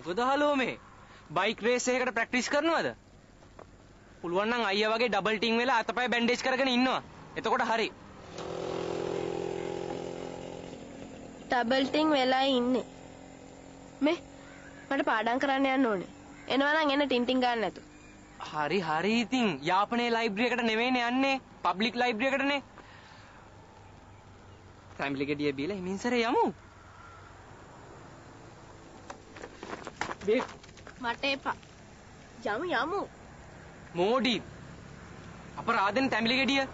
මොකද හලෝ මේ bike raise එකකට ප්‍රැක්ටිස් කරනවද? පුළුවන් නම් අයියා වගේ ඩබල් ටින් වෙලා අතපය බැන්ඩේජ් කරගෙන ඉන්නවා. එතකොට හරි. ඩබල් ටින් වෙලා ඉන්නේ. මේ මට පාඩම් කරන්න යන්න ඕනේ. එනවා නම් එන්න ටින් ටින් ගන්න නැතු. හරි හරි ඉතින් යාපනයේ ලයිබ්‍රරි එකට නෙවෙයිනේ යන්නේ. Public library එකටනේ. ෆැමිලි ගෙඩිය බීලා හිමින්සරේ යමු. මට එපා. යමු. මෝඩි. අපරාධෙන් ෆැමිලි ගෙඩිය.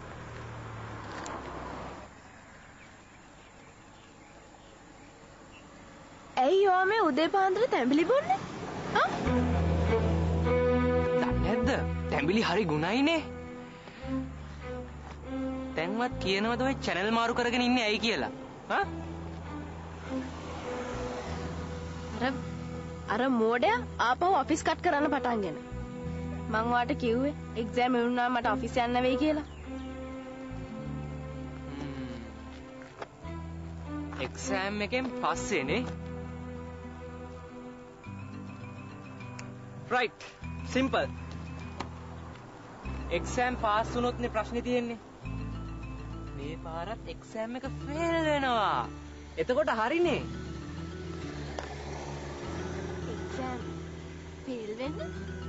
ඇයි යෝ මේ උදේ පාන්දර තැඹිලි බොන්නේ? ආ? නැද්ද? තැඹිලි හරි ගුණයිනේ. දැන්වත් කියනවද ඔය channel මාරු කරගෙන ඉන්නේ ඇයි කියලා? හා? අර මෝඩයා ආපහු ඔෆිස් කට් කරන්න පටන් ගෙන. මං ඔයාට කිව්වේ එක්සෑම් වුණා මට ඔෆිස් යන්න වෙයි කියලා. එක්සෑම් එකෙන් පස්සේනේ. right simple. එක්සෑම් පාස් වුණොත්නේ ප්‍රශ්නේ තියෙන්නේ. මේ පාරත් එක්සෑම් එක ෆේල් වෙනවා. එතකොට හරිනේ. එක්සෑම් ෆේල් වෙන්න